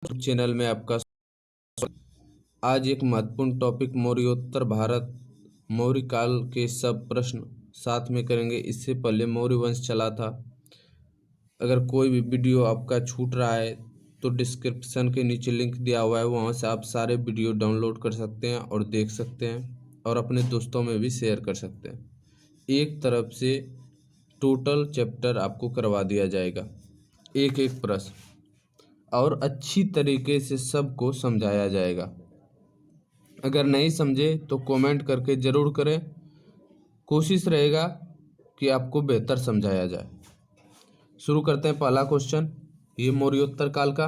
Channel में आपका आज एक महत्वपूर्ण टॉपिक मौर्योत्तर भारत मौर्य काल के सब प्रश्न साथ में करेंगे। इससे पहले मौर्य वंश चला था। अगर कोई भी वीडियो आपका छूट रहा है तो डिस्क्रिप्शन के नीचे लिंक दिया हुआ है, वहां से आप सारे वीडियो डाउनलोड कर सकते हैं और देख सकते हैं और अपने दोस्तों में भी शेयर कर सकते हैं। एक तरफ से टोटल चैप्टर आपको करवा दिया जाएगा, एक एक प्रश्न, और अच्छी तरीके से सबको समझाया जाएगा। अगर नहीं समझे तो कमेंट करके ज़रूर करें, कोशिश रहेगा कि आपको बेहतर समझाया जाए। शुरू करते हैं। पहला क्वेश्चन ये मौर्योत्तर काल का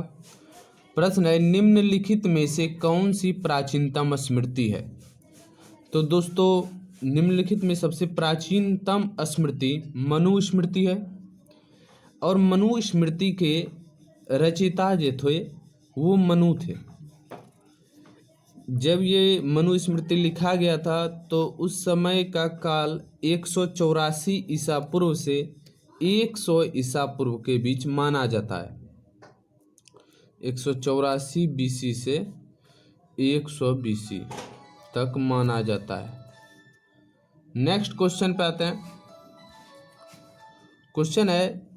प्रश्न है, निम्नलिखित में से कौन सी प्राचीनतम स्मृति है? तो दोस्तों, निम्नलिखित में सबसे प्राचीनतम स्मृति मनुस्मृति है। और मनुस्मृति के रचयिता जो थे वो मनु थे। जब ये मनुस्मृति लिखा गया था तो उस समय का काल 184 ईसा पूर्व से 100 ईसा पूर्व के बीच माना जाता है। 184 बीसी से 100 बीसी तक माना जाता है। नेक्स्ट क्वेश्चन पे आते हैं। क्वेश्चन है,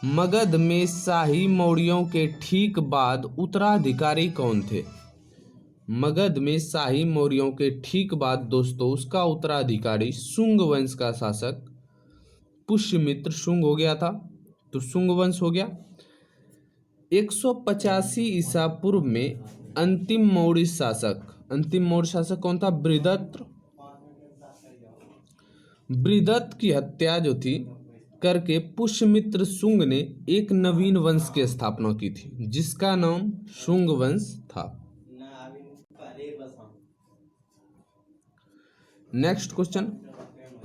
मगध में शाही मौर्यों के ठीक बाद उत्तराधिकारी कौन थे? मगध में शाही मौर्यों के ठीक बाद दोस्तों उसका उत्तराधिकारी शुंग वंश का शासक पुष्यमित्र शुंग हो गया था। तो शुंग वंश हो गया। 185 ईसा पूर्व में अंतिम मौर्य शासक कौन था? बृहदत्त। बृहदत्त की हत्या जो थी करके पुष्यमित्र शुंग ने एक नवीन वंश की स्थापना की थी जिसका नाम शुंग वंश था। नेक्स्ट क्वेश्चन,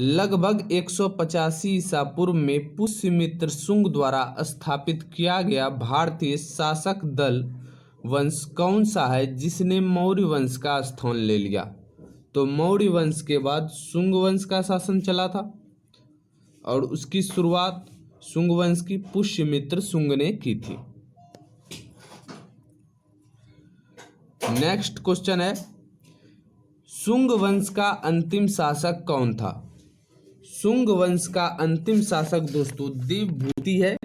लगभग 185 ईसा पूर्व में पुष्यमित्र शुंग द्वारा स्थापित किया गया भारतीय शासक दल वंश कौन सा है जिसने मौर्य वंश का स्थान ले लिया? तो मौर्य वंश के बाद शुंग वंश का शासन चला था और उसकी शुरुआत शुंग वंश की पुष्यमित्र शुंग ने की थी। नेक्स्ट क्वेश्चन है, शुंग वंश का अंतिम शासक कौन था? शुंग वंश का अंतिम शासक दोस्तों देवभूति है।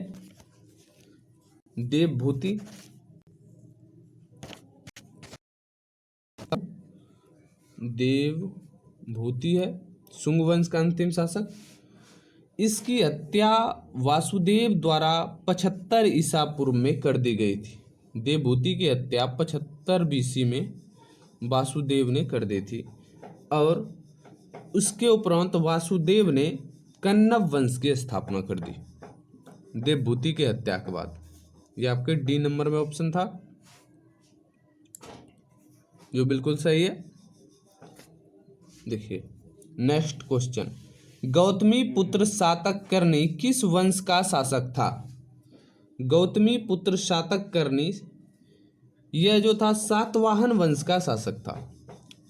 देवभूति है शुंग वंश का अंतिम शासक। इसकी हत्या वासुदेव द्वारा 75 ईसा पूर्व में कर दी गई थी। देवभूति की हत्या 75 बीसी में वासुदेव ने कर दी थी और उसके उपरांत वासुदेव ने कन्नव वंश की स्थापना कर दी देवभूति की हत्या के बाद। यह आपके डी नंबर में ऑप्शन था जो बिल्कुल सही है। देखिए नेक्स्ट क्वेश्चन, गौतमी पुत्र शातकर्णी किस वंश का शासक था? गौतमी पुत्र शातकर्णी यह जो था सातवाहन वंश का शासक था।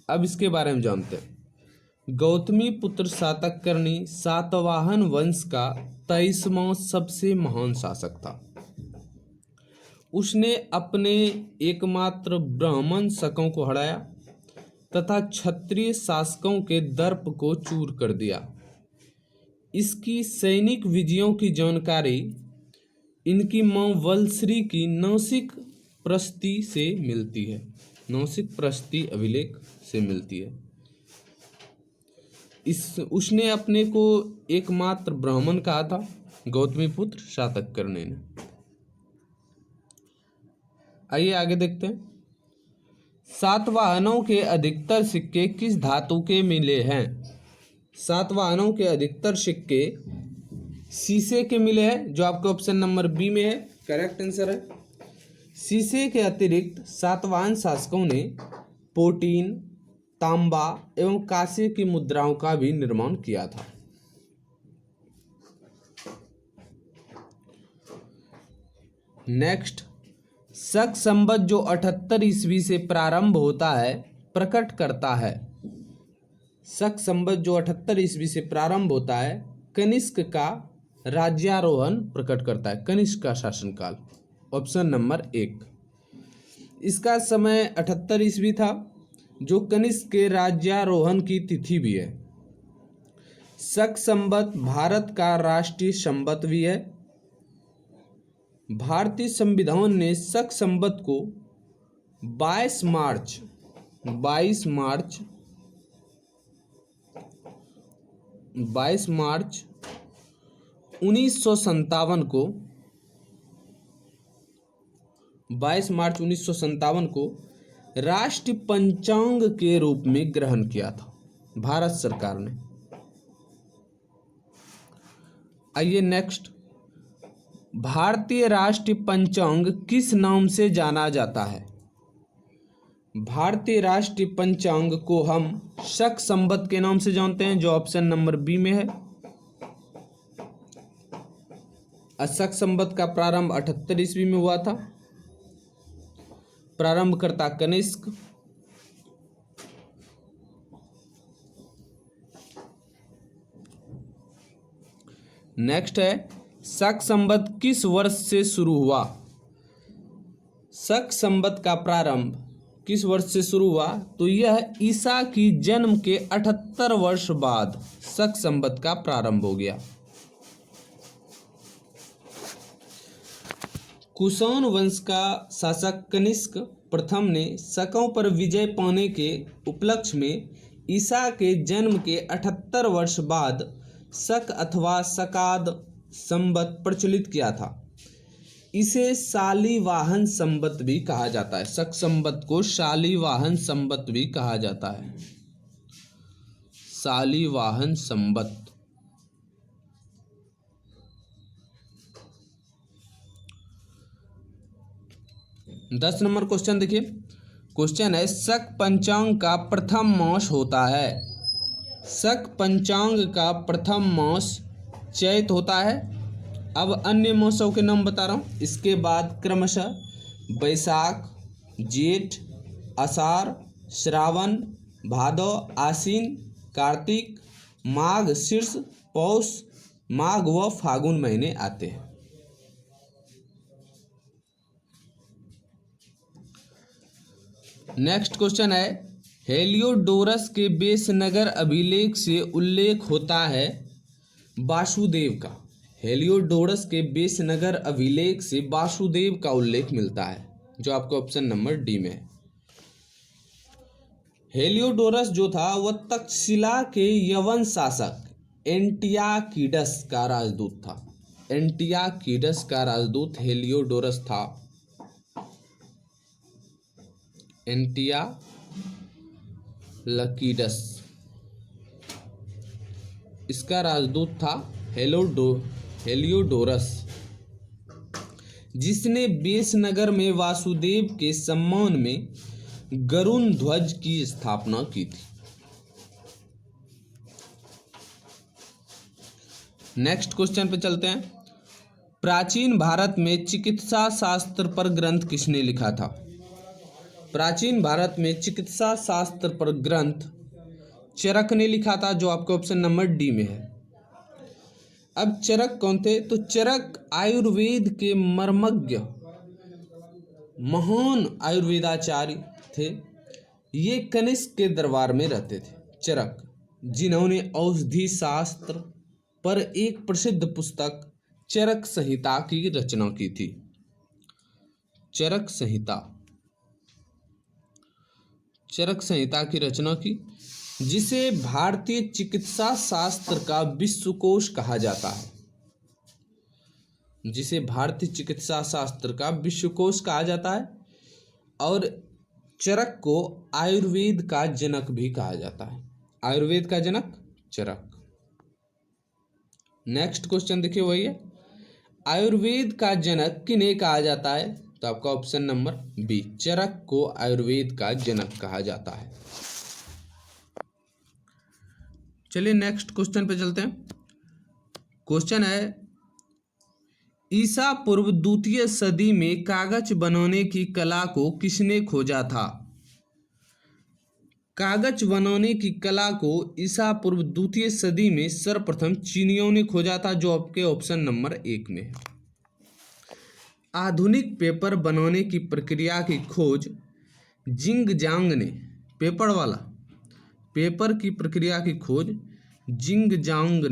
अब इसके बारे में जानते हैं। गौतमी पुत्र शातकर्णी सातवाहन वंश का 23वां सबसे महान शासक था। उसने अपने एकमात्र ब्राह्मण शकों को हराया तथा क्षत्रिय शासकों के दर्प को चूर कर दिया। इसकी सैनिक विजयों की जानकारी इनकी मां वलश्री की नासिक प्रस्ति से मिलती है। नासिक प्रस्ति अभिलेख से मिलती है। उसने अपने को एकमात्र ब्राह्मण कहा था गौतमी पुत्र शातकर्णी ने। आइए आगे देखते हैं। सातवाहनों के अधिकतर सिक्के किस धातु के मिले हैं? सातवाहनों के अधिकतर सिक्के शीशे के मिले हैं, जो आपके ऑप्शन नंबर बी में है, करेक्ट आंसर है। शीशे के अतिरिक्त सातवाहन शासकों ने पोटीन, तांबा एवं कांसे की मुद्राओं का भी निर्माण किया था। नेक्स्ट, शक संवत जो 78 ईस्वी से प्रारंभ होता है प्रकट करता है। शक संवत जो 78 ईस्वी से प्रारंभ होता है कनिष्क का राज्यारोहण प्रकट करता है। कनिष्क का शासनकाल, ऑप्शन नंबर 1। इसका समय 78 ईस्वी था, जो कनिष्क के राज्यारोहण की तिथि भी है। शक संवत भारत का राष्ट्रीय संवत भी है। भारतीय संविधान ने शक संवत को 22 मार्च 1957 को राष्ट्रीय पंचांग के रूप में ग्रहण किया था भारत सरकार ने। आइए नेक्स्ट, भारतीय राष्ट्रीय पंचांग किस नाम से जाना जाता है? भारतीय राष्ट्रीय पंचांग को हम शक संवत के नाम से जानते हैं, जो ऑप्शन नंबर बी में है। शक संवत का प्रारंभ 78 ईस्वी में हुआ था। प्रारंभकर्ता कनिष्क। नेक्स्ट है, शक संवत किस वर्ष से शुरू हुआ? शक संवत का प्रारंभ किस वर्ष से शुरू हुआ? तो यह ईसा की जन्म के 78 वर्ष बाद शक संवत का प्रारंभ हो गया। कुषाण वंश का शासक कनिष्क प्रथम ने शकों पर विजय पाने के उपलक्ष्य में ईसा के जन्म के 78 वर्ष बाद शक अथवा शकाद संवत प्रचलित किया था। इसे शालिवाहन संवत भी कहा जाता है। शक संवत को शालिवाहन संवत भी कहा जाता है। शालिवाहन संवत। दस नंबर क्वेश्चन देखिए। क्वेश्चन है, शक पंचांग का प्रथम मास होता है। शक पंचांग का प्रथम मास चैत होता है। अब अन्य मासों के नाम बता रहा हूँ। इसके बाद क्रमशः बैसाख, जेठ, आषाढ़, श्रावण, भादौ, आश्विन, कार्तिक, माघ, शीर्ष, पौष, माघ व फागुन महीने आते हैं। नेक्स्ट क्वेश्चन है, हेलियोडोरस के बेसनगर अभिलेख से उल्लेख होता है वासुदेव का। हेलियोडोरस के बेसनगर अभिलेख से वासुदेव का उल्लेख मिलता है, जो आपको ऑप्शन नंबर डी में है। हेलियोडोरस जो था वह तक्षशिला के यवन शासक एंटियाकीडस का राजदूत था। एंटियाकीडस का राजदूत हेलियोडोरस था। एंटियालकीडस इसका राजदूत था हेलियोडोरस, जिसने बेसनगर में वासुदेव के सम्मान में गरुण ध्वज की स्थापना की थी। नेक्स्ट क्वेश्चन पे चलते हैं। प्राचीन भारत में चिकित्सा शास्त्र पर ग्रंथ किसने लिखा था? प्राचीन भारत में चिकित्सा शास्त्र पर ग्रंथ चरक ने लिखा था, जो आपके ऑप्शन नंबर डी में है। अब चरक कौन थे? तो चरक आयुर्वेद के मर्मज्ञ महान आयुर्वेदाचार्य थे। ये कनिष्क के दरबार में रहते थे। चरक, जिन्होंने औषधि शास्त्र पर एक प्रसिद्ध पुस्तक चरक संहिता की रचना की थी। चरक संहिता की रचना की, जिसे भारतीय चिकित्सा शास्त्र का विश्वकोश कहा जाता है। जिसे भारतीय चिकित्सा शास्त्र का विश्वकोश कहा जाता है, और चरक को आयुर्वेद का जनक भी कहा जाता है। आयुर्वेद का जनक चरक। नेक्स्ट क्वेश्चन देखिए, वही है, आयुर्वेद का जनक किन्हें कहा जाता है? तो आपका ऑप्शन नंबर बी, चरक को आयुर्वेद का जनक कहा जाता है। चलिए नेक्स्ट क्वेश्चन पे चलते हैं। क्वेश्चन है, ईसा पूर्व 2वीं सदी में कागज बनाने की कला को किसने खोजा था? कागज बनाने की कला को ईसा पूर्व 2वीं सदी में सर्वप्रथम चीनियों ने खोजा था, जो आपके ऑप्शन नंबर 1 में है। आधुनिक पेपर बनाने की प्रक्रिया की खोज जिंग जांग ने, पेपर वाला पेपर की प्रक्रिया की खोज जिंग जांग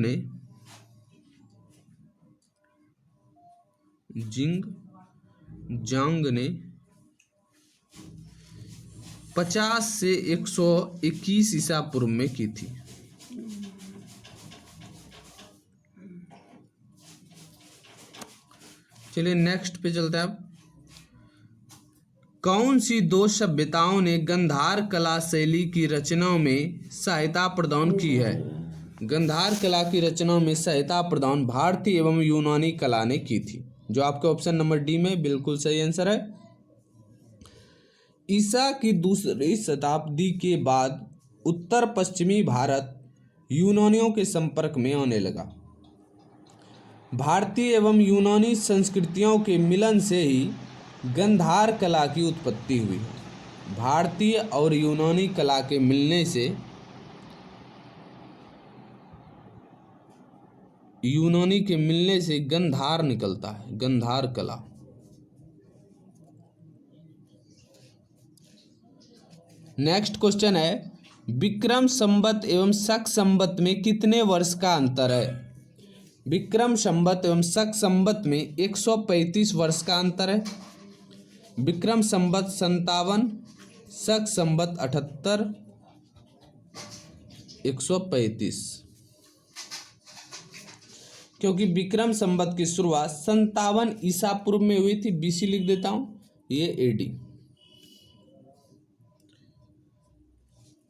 ने 50 से 121 ईसा पूर्व में की थी। चलिए नेक्स्ट पे चलते हैं। अब कौन सी दो सभ्यताओं ने गंधार कला शैली की रचनाओं में सहायता प्रदान की है? गंधार कला की रचनाओं में सहायता प्रदान भारतीय एवं यूनानी कला ने की थी, जो आपके ऑप्शन नंबर डी में बिल्कुल सही आंसर है। ईसा की दूसरी शताब्दी के बाद उत्तर पश्चिमी भारत यूनानियों के संपर्क में आने लगा। भारतीय एवं यूनानी संस्कृतियों के मिलन से ही गंधार कला की उत्पत्ति हुई। भारतीय और यूनानी कला के मिलने से गंधार निकलता है, गंधार कला। नेक्स्ट क्वेश्चन है, विक्रम संवत एवं शक संवत में कितने वर्ष का अंतर है? विक्रम संवत एवं शक संवत में 135 वर्ष का अंतर है। विक्रम संवत 57, शक संवत 78, 135। क्योंकि विक्रम संवत की शुरुआत 57 ईसा पूर्व में हुई थी, बीसी लिख देता हूं, ये एडी।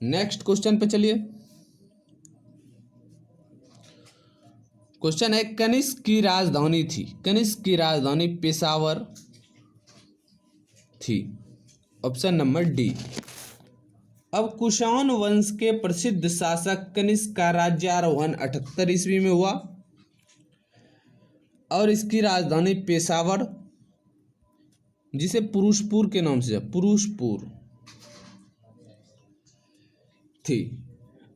नेक्स्ट क्वेश्चन पे चलिए। क्वेश्चन है, कनिष्क की राजधानी थी। कनिष्क की राजधानी पेशावर थी, ऑप्शन नंबर डी। अब कुषाण वंश के प्रसिद्ध शासक कनिष्क का राज्यारोहण 78 ईस्वी में हुआ और इसकी राजधानी पेशावर, जिसे पुरुषपुर के नाम से पुरुषपुर थी,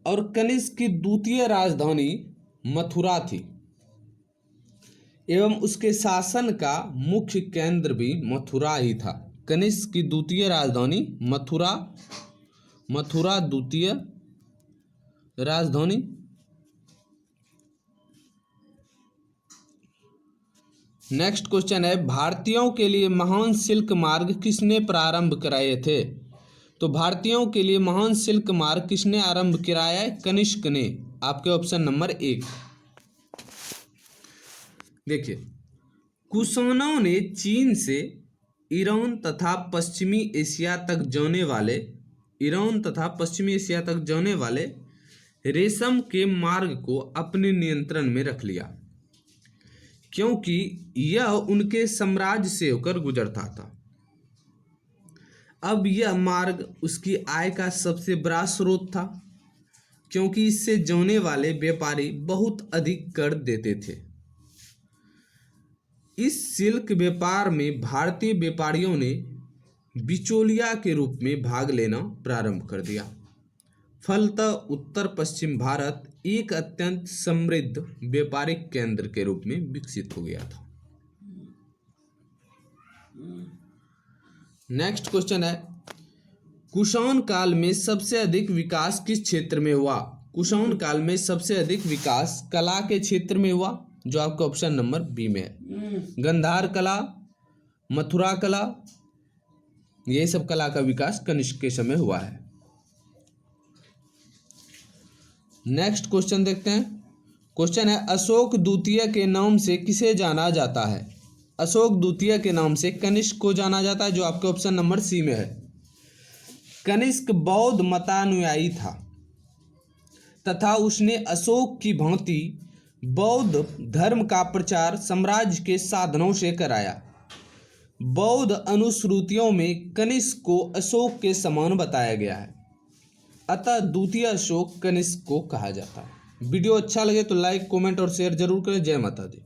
और कनिष्क की द्वितीय राजधानी मथुरा थी एवं उसके शासन का मुख्य केंद्र भी मथुरा ही था। कनिष्क की द्वितीय राजधानी मथुरा द्वितीय राजधानी। नेक्स्ट क्वेश्चन है, भारतीयों के लिए महान सिल्क मार्ग किसने प्रारंभ कराए थे? तो भारतीयों के लिए महान सिल्क मार्ग किसने आरंभ कराया है? कनिष्क ने, आपके ऑप्शन नंबर 1। देखिए, कुषाणों ने चीन से ईरान तथा पश्चिमी एशिया तक जाने वाले रेशम के मार्ग को अपने नियंत्रण में रख लिया, क्योंकि यह उनके साम्राज्य से होकर गुजरता था। अब यह मार्ग उसकी आय का सबसे बड़ा स्रोत था, क्योंकि इससे जाने वाले व्यापारी बहुत अधिक कर देते थे। इस सिल्क व्यापार में भारतीय व्यापारियों ने बिचौलिया के रूप में भाग लेना प्रारंभ कर दिया। फलतः उत्तर पश्चिम भारत एक अत्यंत समृद्ध व्यापारिक केंद्र के रूप में विकसित हो गया था। नेक्स्ट क्वेश्चन है, कुषाण काल में सबसे अधिक विकास किस क्षेत्र में हुआ? कुषाण काल में सबसे अधिक विकास कला के क्षेत्र में हुआ, जो आपका ऑप्शन नंबर बी में है। गंधार कला, मथुरा कला, ये सब कला का विकास कनिष्क के समय हुआ है। नेक्स्ट क्वेश्चन देखते हैं। क्वेश्चन है, अशोक द्वितीय के नाम से किसे जाना जाता है? अशोक द्वितीय के नाम से कनिष्क को जाना जाता है, जो आपके ऑप्शन नंबर सी में है। कनिष्क बौद्ध मतानुयायी था तथा उसने अशोक की भांति बौद्ध धर्म का प्रचार साम्राज्य के साधनों से कराया। बौद्ध अनुश्रुतियों में कनिष्क को अशोक के समान बताया गया है, अतः द्वितीय अशोक कनिष्क को कहा जाता है। वीडियो अच्छा लगे तो लाइक, कमेंट और शेयर जरूर करें। जय माता दी।